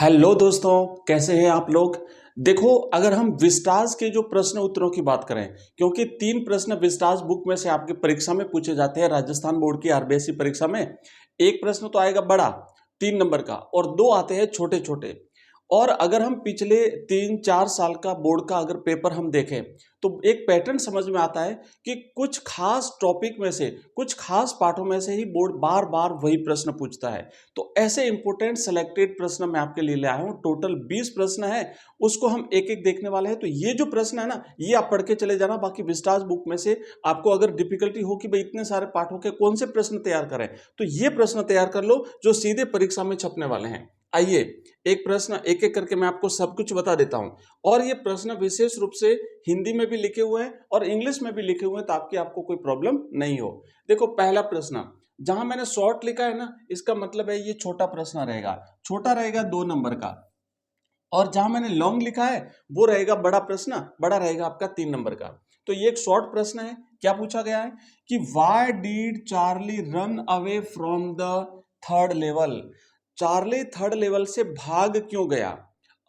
Hello दोस्तों, कैसे हैं आप लोग। देखो, अगर हम विस्टास के जो प्रश्न उत्तरों की बात करें, क्योंकि 3 प्रश्न विस्टास बुक में से आपकी परीक्षा में पूछे जाते हैं, राजस्थान बोर्ड की आरबीएसई परीक्षा में। एक प्रश्न तो आएगा बड़ा 3 नंबर का और 2 आते हैं छोटे छोटे। और अगर हम पिछले 3-4 साल का बोर्ड का अगर पेपर हम देखें तो एक पैटर्न समझ में आता है कि कुछ खास टॉपिक में से, कुछ खास पाठों में से ही बोर्ड बार बार वही प्रश्न पूछता है। तो ऐसे इंपोर्टेंट सेलेक्टेड प्रश्न मैं आपके लिए ले आया हूं। टोटल 20 प्रश्न है, उसको हम एक एक देखने वाले हैं। तो ये जो प्रश्न है ना, ये आप पढ़ के चले जाना। बाकी विस्टास बुक में से आपको अगर डिफिकल्टी हो कि भाई इतने सारे पाठों के कौन से प्रश्न तैयार करें, तो ये प्रश्न तैयार कर लो जो सीधे परीक्षा में छपने वाले हैं। आइए एक प्रश्न एक एक करके मैं आपको सब कुछ बता देता हूं। और ये प्रश्न विशेष रूप से हिंदी में भी लिखे हुए हैं और इंग्लिश में भी लिखे हुए हैं, ताकि आपको कोई प्रॉब्लम नहीं हो। देखो, पहला प्रश्न जहां मैंने शॉर्ट लिखा है ना, इसका मतलब है ये छोटा प्रश्न रहेगा, छोटा रहेगा 2 नंबर का। और जहां मैंने लॉन्ग लिखा है वो रहेगा बड़ा प्रश्न, बड़ा रहेगा आपका 3 नंबर का। तो ये एक शॉर्ट प्रश्न है। क्या पूछा गया है कि why did Charlie run away from the third level. Charlie third level से भाग क्यों गया।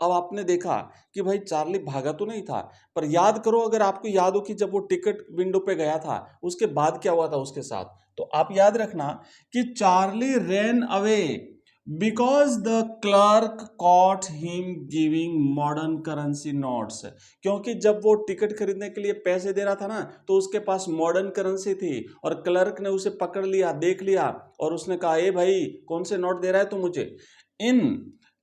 अब आपने देखा कि भाई चार्ली भागा तो नहीं था, पर याद करो, अगर आपको याद हो कि जब वो टिकट विंडो पे गया था उसके बाद क्या हुआ था उसके साथ, तो आप याद रखना कि Charlie ran away because the clerk cot him giving modern currency notes. क्योंकि जब वो टिकट खरीदने के लिए पैसे दे रहा था ना, तो उसके पास मॉडर्न करेंसी थी और क्लर्क ने उसे पकड़ लिया, देख लिया और उसने कहा, ए भाई कौन से नोट दे रहा है तू मुझे। इन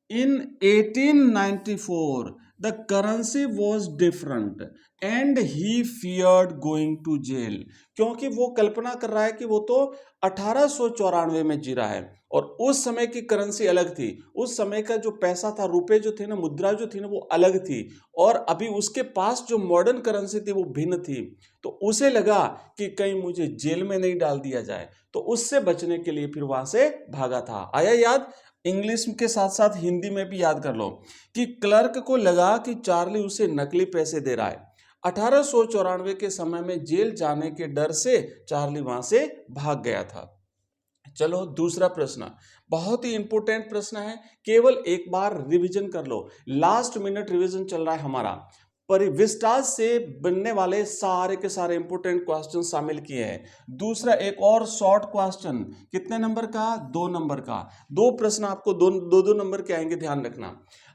इन 1894 the currency was different and he feared going to jail। क्योंकि वो कल्पना कर रहा है कि वो तो 1894 में जी रहा है और उस समय की करेंसी अलग थी। उस समय का जो पैसा था, रुपए जो थे ना, मुद्रा जो थी ना, वो अलग थी। और अभी उसके पास जो मॉडर्न करेंसी थी वो भिन्न थी। तो उसे लगा कि कहीं मुझे जेल में नहीं डाल दिया जाए, तो उससे बचने के लिए फिर वहां से भागा था। आया याद। इंग्लिश के साथ साथ हिंदी में भी याद कर लो कि क्लर्क को लगा कि चार्ली उसे नकली पैसे दे रहा है। 1894 के समय में जेल जाने के डर से चार्ली वहां से भाग गया था। चलो दूसरा प्रश्न, बहुत ही इंपॉर्टेंट प्रश्न है, केवल एक बार रिवीजन कर लो। लास्ट मिनट रिवीजन चल रहा है हमारा। परिविस्टास से बनने वाले सारे के सारे इंपॉर्टेंट क्वेश्चन शामिल किए हैं। दूसरा एक और शॉर्ट क्वेश्चन, कितने नंबर का, 2 नंबर का। 2 प्रश्न आपको दो दो दो नंबर के आएंगे, ध्यान रखना।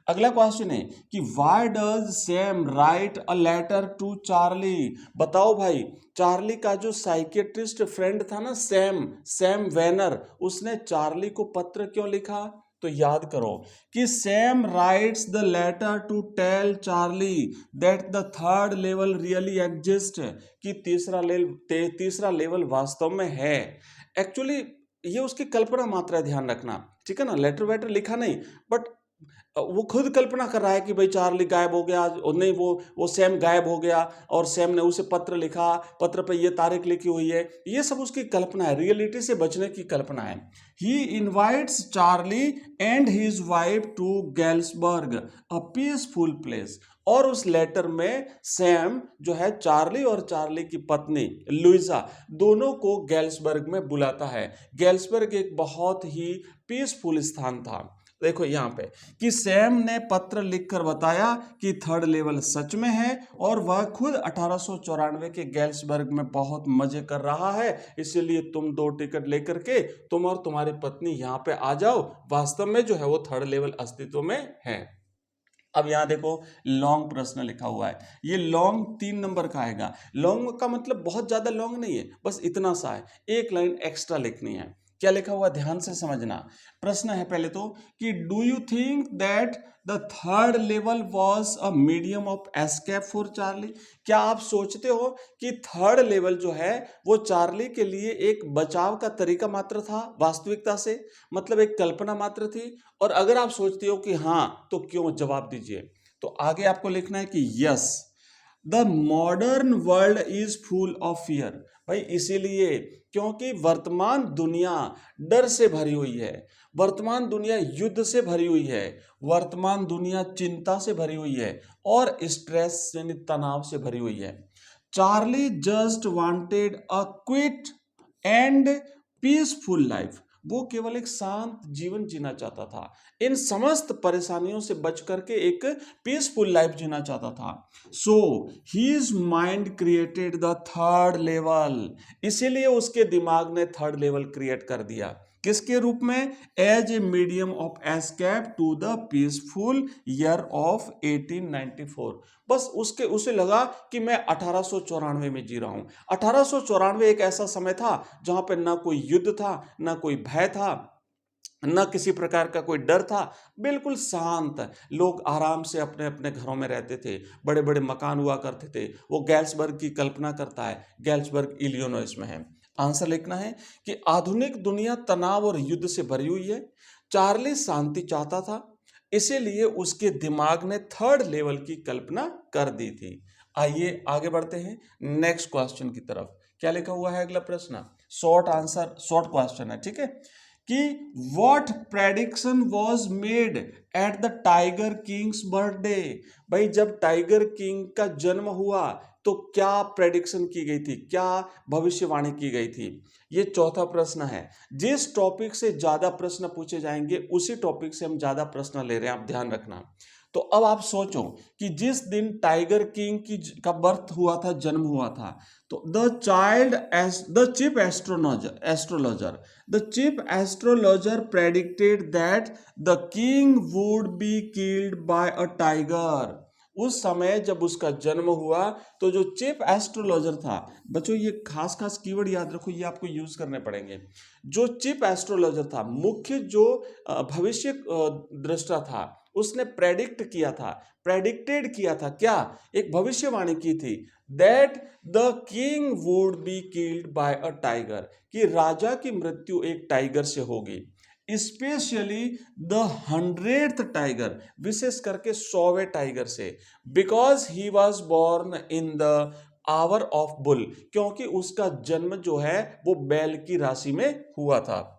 अगला क्वेश्चन है कि why does Sam write a letter to Charlie. बताओ भाई, चार्ली का जो साइकेट्रिस्ट फ्रेंड था ना, सैम सैम वेनर, उसने चार्ली को पत्र क्यों लिखा। तो याद करो कि Sam writes the letter to tell Charlie that the third level really exist. कि तीसरा लेवल वास्तव में है। एक्चुअली ये उसकी कल्पना मात्र है, ध्यान रखना, ठीक है ना। लेटर वेटर लिखा नहीं, बट वो खुद कल्पना कर रहा है कि भाई चार्ली गायब हो गया, और नहीं, वो सैम गायब हो गया और सैम ने उसे पत्र लिखा, पत्र पे ये तारीख लिखी हुई है। ये सब उसकी कल्पना है, रियलिटी से बचने की कल्पना है। He invites Charlie and his wife to Galesburg, a peaceful place. और उस लेटर में सैम जो है चार्ली और चार्ली की पत्नी लुइजा दोनों को गैल्सबर्ग में बुलाता है। गैल्सबर्ग एक बहुत ही पीसफुल स्थान था। देखो यहाँ पे कि सैम ने पत्र लिखकर बताया कि थर्ड लेवल सच में है और वह खुद 1894 के गैल्सबर्ग में बहुत मजे कर रहा है, इसलिए तुम 2 टिकट लेकर के तुम और तुम्हारी पत्नी यहाँ पे आ जाओ। वास्तव में जो है वो थर्ड लेवल अस्तित्व में है। अब यहाँ देखो, लॉन्ग प्रश्न लिखा हुआ है। ये लॉन्ग 3 नंबर का आएगा। लॉन्ग का मतलब बहुत ज्यादा लॉन्ग नहीं है, बस इतना सा है, एक लाइन एक्स्ट्रा लिखनी है। क्या लिखा हुआ ध्यान से समझना। प्रश्न है पहले तो कि do you think that the third level was a medium of escape for Charlie. क्या आप सोचते हो कि थर्ड लेवल जो है वो चार्ली के लिए एक बचाव का तरीका मात्र था वास्तविकता से, मतलब एक कल्पना मात्र थी। और अगर आप सोचते हो कि हाँ, तो क्यों, जवाब दीजिए। तो आगे आपको लिखना है कि yes the modern world is full of fear. भाई इसीलिए, क्योंकि वर्तमान दुनिया डर से भरी हुई है, वर्तमान दुनिया युद्ध से भरी हुई है, वर्तमान दुनिया चिंता से भरी हुई है और स्ट्रेस यानी तनाव से भरी हुई है। Charlie just wanted a quit and peaceful life. वो केवल एक शांत जीवन जीना चाहता था, इन समस्त परेशानियों से बच करके एक पीसफुल लाइफ जीना चाहता था। So his mind created the third level, इसीलिए उसके दिमाग ने थर्ड लेवल क्रिएट कर दिया। किसके रूप में? As a medium of escape to the peaceful year of 1894। बस उसे लगा कि मैं 1894 में जी रहा हूं। 1894 एक ऐसा समय था जहां पर ना कोई युद्ध था, ना कोई भय था, न किसी प्रकार का कोई डर था, बिल्कुल शांत। लोग आराम से अपने अपने घरों में रहते थे, बड़े बड़े मकान हुआ करते थे। वो गैल्सबर्ग की कल्पना करता है, गैल्सबर्ग इलिनॉइस में है। आंसर लिखना है कि आधुनिक दुनिया तनाव और युद्ध से भरी हुई है, चार्ली शांति चाहता था, इसीलिए उसके दिमाग ने थर्ड लेवल की कल्पना कर दी थी। आइए आगे बढ़ते हैं नेक्स्ट क्वेश्चन की तरफ। क्या लिखा हुआ है अगला प्रश्न? शॉर्ट आंसर, शॉर्ट क्वेश्चन है, ठीक है, कि what prediction was made at the tiger Kings birthday. भाई जब टाइगर किंग का जन्म हुआ तो क्या प्रेडिक्शन की गई थी, क्या भविष्यवाणी की गई थी? ये चौथा प्रश्न है। जिस टॉपिक से ज्यादा प्रश्न पूछे जाएंगे उसी टॉपिक से हम ज्यादा प्रश्न ले रहे हैं, आप ध्यान रखना। तो अब आप सोचो कि जिस दिन टाइगर किंग का बर्थ हुआ था, जन्म हुआ था, तो the chief astrologer predicted that the king would be killed by a tiger. उस समय जब उसका जन्म हुआ तो जो चीफ एस्ट्रोलॉजर था, बच्चों ये खास खास कीवर्ड याद रखो, ये आपको यूज करने पड़ेंगे। जो चीफ एस्ट्रोलॉजर था, मुख्य जो भविष्य दृष्टा था, उसने प्रेडिक्टेड किया था क्या? एक भविष्यवाणी की थी, that the king would be killed by a tiger, कि राजा की मृत्यु एक टाइगर से होगी, स्पेशली द 100th टाइगर, विशेष करके 100वें टाइगर से, because he was born in the hour of bull, क्योंकि उसका जन्म जो है वो बैल की राशि में हुआ था।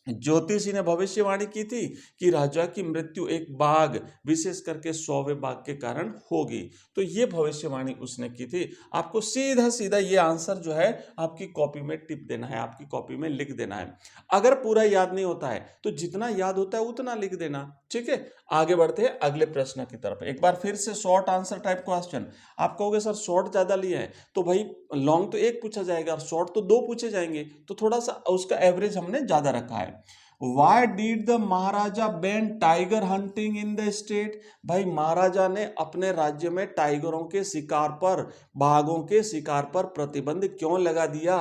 ज्योतिषी ने भविष्यवाणी की थी कि राजा की मृत्यु एक बाघ, विशेष करके 100वें बाघ के कारण होगी। तो ये भविष्यवाणी उसने की थी। आपको सीधा सीधा ये आंसर जो है आपकी कॉपी में टिप देना है, आपकी कॉपी में लिख देना है। अगर पूरा याद नहीं होता है तो जितना याद होता है उतना लिख देना, ठीक है। आगे बढ़ते हैं अगले प्रश्न की तरफ। एक बार फिर से शॉर्ट आंसर टाइप क्वेश्चन। आप कहोगे सर शॉर्ट ज्यादा लिए हैं, तो भाई लॉन्ग तो एक पूछा जाएगा और शॉर्ट तो दो पूछे जाएंगे, तो थोड़ा सा उसका एवरेज हमने ज्यादा रखा है। Why did the Maharaja ban tiger hunting in the state? भाई महाराजा ने अपने राज्य में टाइगरों के शिकार पर, बाघों के शिकार पर प्रतिबंध क्यों लगा दिया?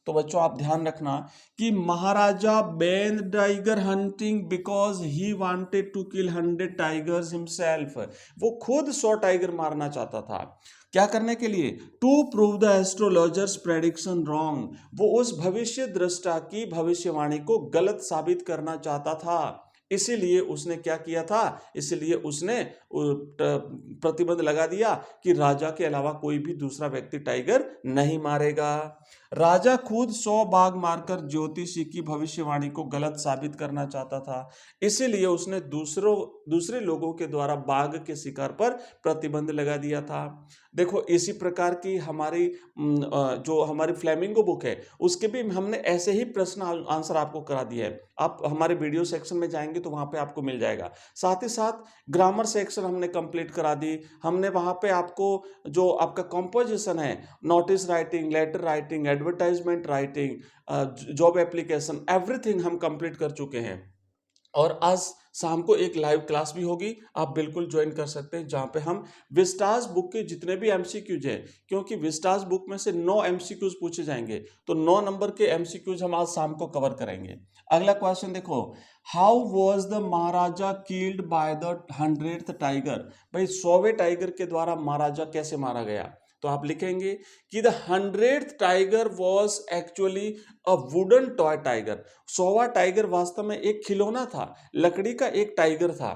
तो बच्चों आप ध्यान रखना कि Maharaja ban tiger hunting because he wanted to kill 100 tigers himself. वो खुद 100 टाइगर मारना चाहता था। क्या करने के लिए? To prove the astrologers prediction wrong. वो उस भविष्य दृष्टा की भविष्यवाणी को गलत साबित करना चाहता था, इसीलिए उसने क्या किया था? इसलिए उसने प्रतिबंध लगा दिया कि राजा के अलावा कोई भी दूसरा व्यक्ति टाइगर नहीं मारेगा। राजा खुद 100 बाघ मारकर ज्योतिषी की भविष्यवाणी को गलत साबित करना चाहता था, इसीलिए उसने दूसरे लोगों के द्वारा बाघ के शिकार पर प्रतिबंध लगा दिया था। देखो इसी प्रकार की हमारी जो हमारी फ्लेमिंगो बुक है उसके भी हमने ऐसे ही प्रश्न आंसर आपको करा दिया है। आप हमारे वीडियो सेक्शन में जाएंगे तो वहां पे आपको मिल जाएगा। साथ ही साथ ग्रामर सेक्शन हमने कंप्लीट करा दी। हमने वहां पे आपको जो आपका कंपोजिशन है, notice writing, letter writing, advertisement writing, job application, everything हम कंप्लीट कर चुके हैं। और आज शाम को एक लाइव क्लास भी होगी, आप बिल्कुल ज्वाइन कर सकते हैं, जहां पे हम विस्टास बुक के जितने भी एमसीक्यूज हैं, क्योंकि विस्टास बुक में से 9 एमसीक्यूज पूछे जाएंगे, तो 9 नंबर के एमसीक्यूज हम आज शाम को कवर करेंगे। अगला क्वेश्चन देखो, how was the Maharaja killed by the 100th tiger? भाई 100वें टाइगर के द्वारा महाराजा कैसे मारा गया? तो आप लिखेंगे कि the 100th tiger was actually a wooden toy tiger. 100वां टाइगर वास्तव में एक खिलौना था, लकड़ी का एक टाइगर था।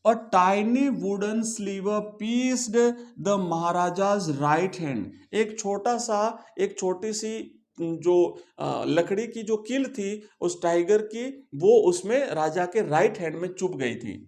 A tiny wooden sliver pierced the Maharaja's right hand. एक छोटी सी जो लकड़ी की जो कील थी उस टाइगर की, वो उसमें राजा के राइट हैंड में चुभ गई थी।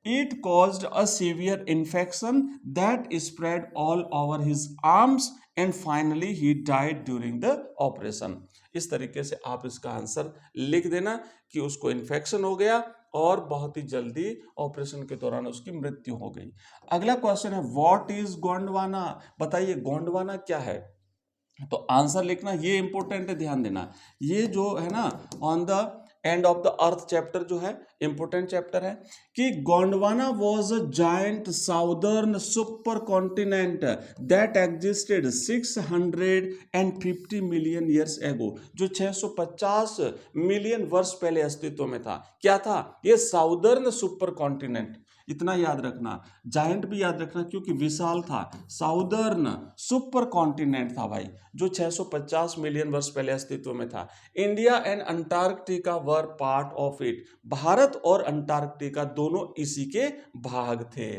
It caused a severe infection that spread all over his arms and finally he died during the operation. इस तरीके से आप इसका आंसर लिख देना कि उसको इन्फेक्शन हो गया और बहुत ही जल्दी ऑपरेशन के दौरान उसकी मृत्यु हो गई। अगला क्वेश्चन है व्हाट इज गोंडवाना, बताइए गोंडवाना क्या है। तो आंसर लिखना ये इंपॉर्टेंट है, ध्यान देना। ये जो है ना on the end of the earth chapter जो है इंपॉर्टेंट चैप्टर है कि Gondwana was a giant southern super continent that existed 650 million years ago, जो 650 मिलियन वर्ष पहले अस्तित्व में था। क्या था ये? Southern super continent. इतना याद रखना, जायंट भी याद रखना क्योंकि विशाल था। साउदर्न सुपर कॉन्टिनेंट था भाई, जो 650 मिलियन वर्ष पहले अस्तित्व में था। India and Antarctica were part of it, Bharat और अंटार्कटिका दोनों इसी के भाग थे।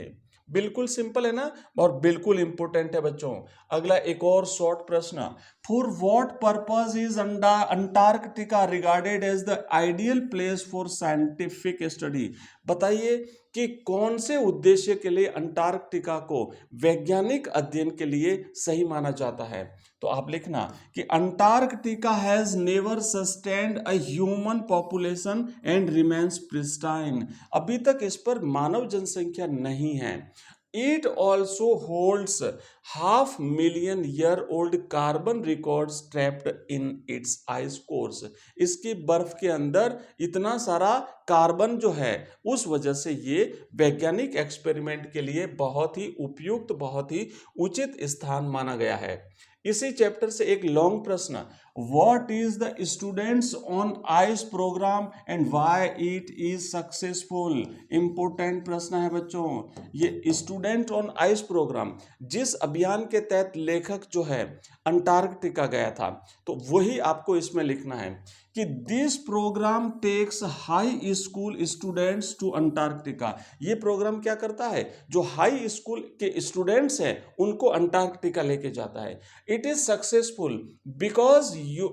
बिल्कुल सिंपल है ना, और बिल्कुल इंपॉर्टेंट है बच्चों। अगला एक और शॉर्ट प्रश्न, for what purpose is Antarctica regarded as the ideal place for scientific study, बताइए कि कौन से उद्देश्य के लिए अंटार्कटिका को वैज्ञानिक अध्ययन के लिए सही माना जाता है। तो आप लिखना कि Antarctica has never sustained a human population and remains pristine, अभी तक इस पर मानव जनसंख्या नहीं है। It also holds 500,000 year old carbon records trapped in its ice cores, इसकी बर्फ के अंदर इतना सारा कार्बन जो है, उस वजह से ये वैज्ञानिक एक्सपेरिमेंट के लिए बहुत ही उपयुक्त, बहुत ही उचित स्थान माना गया है। इसी चैप्टर से एक लॉन्ग प्रश्न, what is the students on ice program and why it is successful, important प्रश्न है बच्चों। ये स्टूडेंट ऑन आइस प्रोग्राम, जिस अभियान के तहत लेखक जो है अंटार्कटिका गया था, तो वही आपको इसमें लिखना है कि this program takes high school students to Antarctica, ये प्रोग्राम क्या करता है, जो हाई स्कूल के स्टूडेंट्स हैं उनको अंटार्कटिका लेके जाता है। It is successful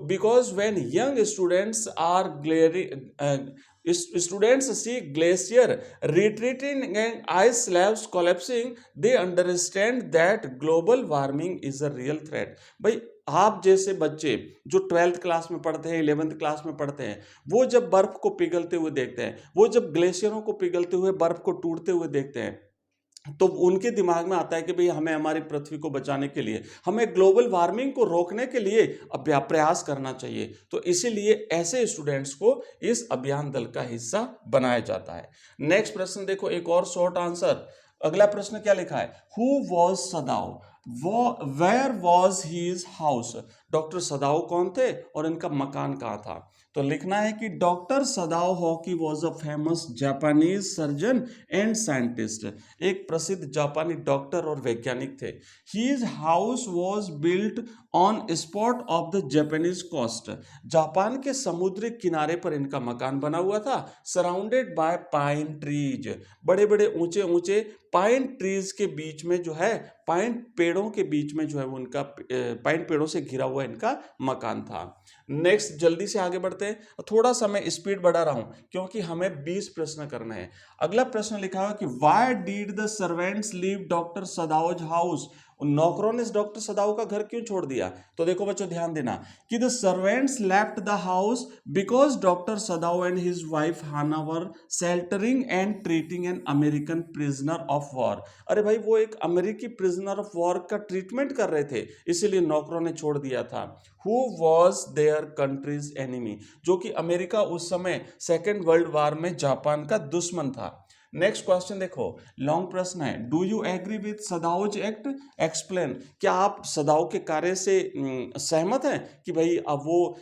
because when young students are students see glacier retreating and ice slabs collapsing, they understand that global warming is a real threat। भाई आप जैसे बच्चे जो 12th क्लास में पढ़ते हैं, 11th क्लास में पढ़ते हैं, वो जब बर्फ को पिघलते हुए देखते हैं, वो जब ग्लेशियरों को पिघलते हुए बर्फ को टूटते हुए देखते हैं, तो उनके दिमाग में आता है कि भाई हमें हमारी पृथ्वी को बचाने के लिए, हमें ग्लोबल वार्मिंग को रोकने के लिए प्रयास करना चाहिए। तो इसीलिए ऐसे स्टूडेंट्स को इस अभियान दल का हिस्सा बनाया जाता है। नेक्स्ट प्रश्न देखो, एक और शॉर्ट आंसर। अगला प्रश्न क्या लिखा है, who was Sadao, where was his house, doctor Sadao कौन थे और इनका मकान कहाँ था। तो लिखना है कि doctor Sadao Hoki was a famous Japanese surgeon and scientist, एक प्रसिद्ध जापानी डॉक्टर और वैज्ञानिक थे। His house was built on spot of the Japanese coast, Japan के समुद्री किनारे पर इनका मकान बना हुआ था। सराउंडेड बाय पाइन ट्रीज, बड़े बड़े ऊंचे ऊंचे पाइन ट्रीज के बीच में जो है, पाइन पेड़ों के बीच में जो है वो उनका पाइन पेड़ों से घिरा हुआ इनका मकान था। नेक्स्ट जल्दी से आगे बढ़ते हैं, थोड़ा सा मैं स्पीड बढ़ा रहा हूं क्योंकि हमें 20 प्रश्न करना है। अगला प्रश्न लिखा हुआ कि why did the servants leave doctor Sadao's house, नौकरों ने डॉक्टर सदाओ का घर क्यों छोड़ दिया। तो देखो बच्चों ध्यान देना कि the servants left the house because doctor Sadao and his wife Hana were sheltering and treating an American prisoner of war. अरे भाई वो एक अमेरिकी प्रिजनर ऑफ वॉर का ट्रीटमेंट कर रहे थे, इसीलिए नौकरों ने छोड़ दिया था। Who was their country's enemy, जो कि अमेरिका उस समय सेकेंड वर्ल्ड वॉर में जापान का दुश्मन था। नेक्स्ट क्वेश्चन देखो, लॉन्ग प्रश्न है, do you agree with सदाओज act, explain, क्या आप सदाओ के कार्य से सहमत हैं कि भाई अब वो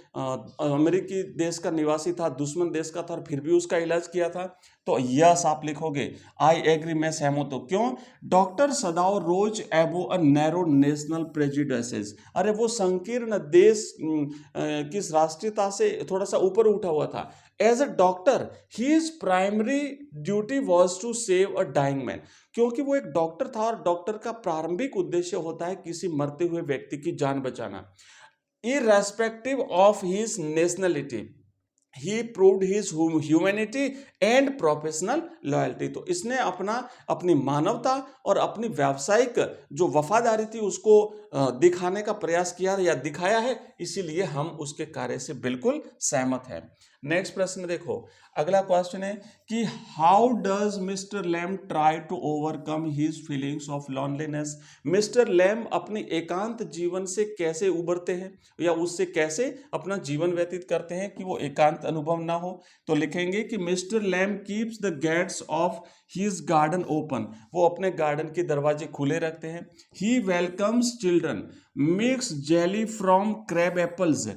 अमेरिकी देश का निवासी था, दुश्मन देश का था और फिर भी उसका इलाज किया था। तो यस आप लिखोगे, आई एग्री, मैं सहमत हूं। क्यों, डॉक्टर सदाओ रोज एबो अ नैरो नेशनल प्रेजुडिसेस, अरे वो संकीर्ण देश किस राष्ट्रीयता से थोड़ा सा ऊपर उठा हुआ था। As a doctor his primary duty was to save a dying man, क्योंकि वो एक डॉक्टर था और डॉक्टर का प्रारंभिक उद्देश्य होता है किसी मरते हुए व्यक्ति की जान बचाना। Irrespective of his nationality, he proved his humanity and professional loyalty. तो इसने अपनी मानवता और अपनी व्यावसायिक जो वफादारी थी उसको दिखाने का प्रयास किया या दिखाया है, इसीलिए हम उसके कार्य से बिल्कुल सहमत हैं। नेक्स्ट प्रश्न देखो, अगला क्वेश्चन है कि how does Mr Lamb try to overcome his feelings of loneliness. Mr Lamb अपनी एकांत जीवन से कैसे उबरते हैं या उससे कैसे अपना जीवन व्यतीत करते हैं कि वो एकांत अनुभव ना हो। तो लिखेंगे कि mister Lamb keeps the gates of his garden open. वो अपने गार्डन के दरवाजे खुले रखते हैं। He welcomes children, makes jelly from crab apples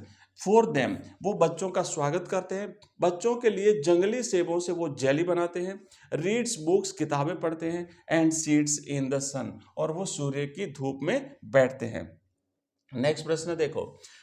for them. वो बच्चों का स्वागत करते हैं, बच्चों के लिए जंगली सेबों से वो जेली बनाते हैं। रीड्स बुक्स, किताबें पढ़ते हैं। एंड सीट्स इन द सन, और वो सूर्य की धूप में बैठते हैं। नेक्स्ट प्रश्न देखो,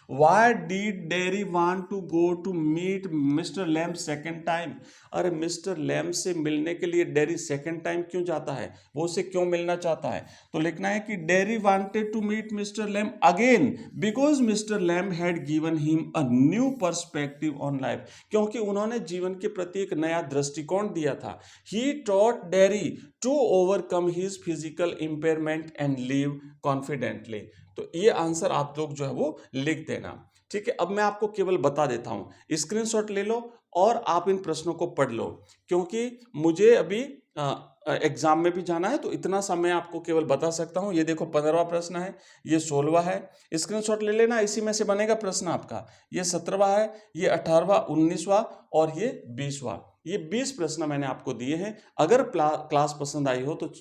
why did Derry want to go to meet Mr Lamb second time. अरे मिस्टर लैम से मिलने के लिए डेरी सेकेंड टाइम क्यों जाता है, वो उससे क्यों मिलना चाहता है। तो लिखना है कि Derry wanted to meet Mr Lamb again because Mr Lamb had given him a new perspective on life. क्योंकि उन्होंने जीवन के प्रति एक नया दृष्टिकोण दिया था। He taught Derry to overcome his physical impairment and live confidently. तो ये आंसर आप लोग जो है वो लिख देना, ठीक है। अब मैं आपको केवल बता देता हूं, स्क्रीनशॉट ले लो और आप इन प्रश्नों को पढ़ लो, क्योंकि मुझे अभी एग्जाम में भी जाना है, तो इतना समय आपको केवल बता सकता हूं। ये देखो 15वां प्रश्न है, ये 16वां है, स्क्रीनशॉट ले लेना, इसी में से बनेगा प्रश्न आपका। ये 17वां है, ये 18वां, 19वां और ये 20वां। ये 20 प्रश्न मैंने आपको दिए हैं। अगर क्लास पसंद आई हो तो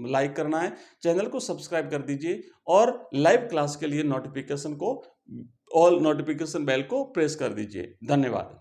लाइक करना है, चैनल को सब्सक्राइब कर दीजिए और लाइव क्लास के लिए नोटिफिकेशन को, ऑल नोटिफिकेशन बेल को प्रेस कर दीजिए। धन्यवाद।